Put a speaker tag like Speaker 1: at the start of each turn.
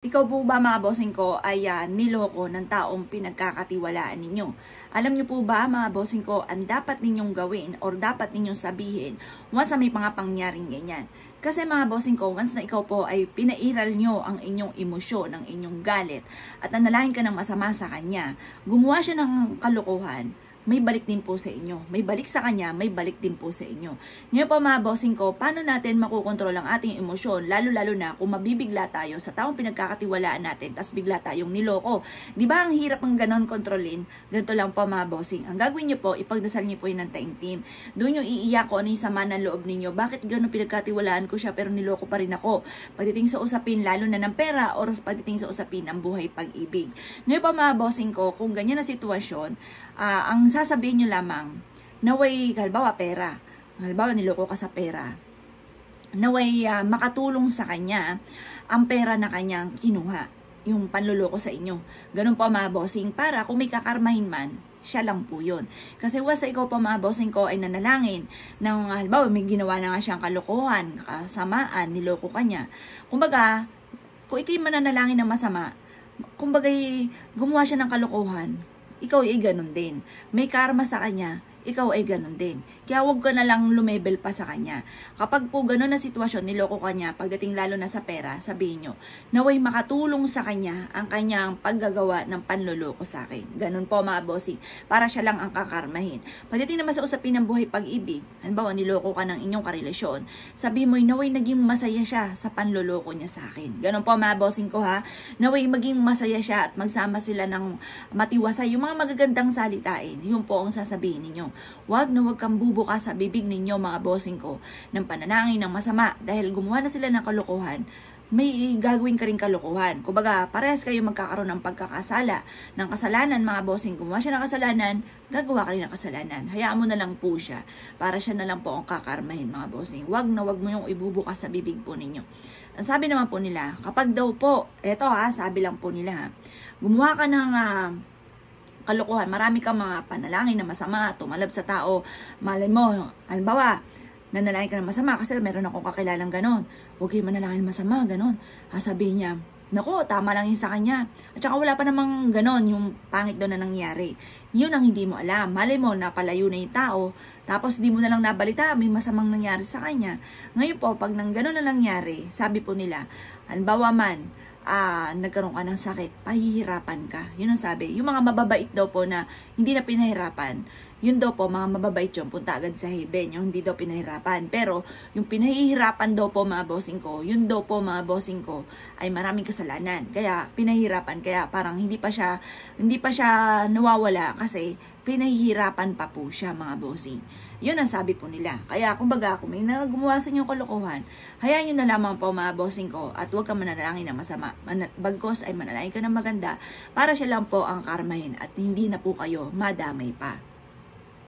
Speaker 1: Ikaw po ba mga bossing ko ay niloko ng taong pinagkakatiwalaan ninyo? Alam niyo po ba mga bossing ko ang dapat ninyong gawin or dapat ninyong sabihin once na may mga pangyaring ganyan? Kasi mga bossing ko, once na ikaw po ay pinairal nyo ang inyong emosyon, ang inyong galit at nanalangin ka ng masama sa kanya, gumawa siya ng kalokohan, may balik din po sa inyo. May balik sa kanya, may balik din po sa inyo. Ngayon po mga bossing ko, paano natin makukontrol ang ating emosyon? Lalo-lalo na kung mabibigla tayo sa taong pinagkakatiwalaan natin, tas bigla tayong niloko. Di ba ang hirap ng ganon kontrolin? Ganito lang po mga bossing. Ang gagawin nyo po, ipagdasal nyo po yun ng taimtim. Doon yung iiyak ko ano yung sama ng loob ninyo. Bakit ganon pinagkatiwalaan ko siya pero niloko pa rin ako? Pagdating sa usapin, lalo na ng pera, or pagdating sa usapin ng buhay pag-ibig. Ngayon po mga bossing ko, kung ganyan na sitwasyon, ang sasabihin nyo lamang, naway, halimbawa pera, halimbawa niloko ka sa pera, naway makatulong sa kanya ang pera na kanyang kinuha, yung panluloko sa inyo. Ganun po mga bossing, para kung may kakarmahin man, siya lang po yun. Kasi wasa ikaw po mga bossing ko ay nanalangin ng halimbawa may ginawa na nga siyang kalokohan, kasamaan, niloko ka niya. Kumbaga, kung ikay mananalangin ng masama, kumbaga gumawa siya ng kalokohan, ikaw ay ganun din. May karma sa kanya, ikaw ay ganun din. Kaya huwag ka na lang lumebel pa sa kanya. Kapag po ganun na sitwasyon, niloko ka niya, pagdating lalo na sa pera, sabihin nyo, naway makatulong sa kanya ang kanyang paggagawa ng panloloko sa akin. Ganun po mga bossing, para siya lang ang kakarmahin. Pagdating naman sa usapin ng buhay pag-ibig, halimbawa niloko ka ng inyong karelasyon, sabihin mo, naway naging masaya siya sa panloloko niya sa akin. Ganun po mga bossing ko ha, naway maging masaya siya at magsama sila ng matiwasay. Yung mga magagandang salitain, yun po ang sasabihin ninyo. Wag na wag kang bubukas sa bibig ninyo mga bossing ko ng pananangin ng masama dahil gumawa na sila ng kalokohan, may gagawin ka rin kalokohan. Kumbaga, parehas kayo magkakaroon ng pagkakasala, ng kasalanan mga bossing. Gumawa siya ng kasalanan, gagawa ka rin ng kasalanan. Hayaan mo na lang po siya para siya na lang po ang kakarmahin mga bossing. Wag na wag mo yung ibubukas sa bibig po ninyo. Ang sabi naman po nila, kapag daw po, eto ha, sabi lang po nila ha, gumawa ka ng kalokohan, marami kang mga panalangin na masama, tumalab sa tao, malay mo, halimbawa, nanalangin ka ng masama kasi meron akong kakilalang ganon, huwag kayo manalangin masama, ganon. Sabihin niya, naku, tama lang yun sa kanya. At saka wala pa namang ganon, yung pangit doon na nangyari. Yun ang hindi mo alam. Malay mo, napalayo na yung tao, tapos di mo na lang nabalita, may masamang nangyari sa kanya. Ngayon po, pag nang ganon na nangyari, sabi po nila, halimbawa man, nagkaroon ka ng sakit, pahihirapan ka. Yun ang sabi. Yung mga mababait daw po na hindi na pinahirapan, yun daw po, mga mababait yun, punta agad sa heaven, yung hindi daw pinahirapan. Pero, yung pinahihirapan daw po mga bossing ko, yun daw po mga bossing ko, ay maraming kasalanan. Kaya, pinahihirapan, kaya parang hindi pa siya nawawala kasi pinahihirapan pa po siya mga bossing. Yun ang sabi po nila. Kaya, kumbaga, kung may gumawa sa inyong kalokohan, hayaan nyo na lamang po mga bossing ko at huwag kang manalangin ng masama. Bagkos ay manalangin ka ng maganda para siya lang po ang karmahin at hindi na po kayo madamay pa.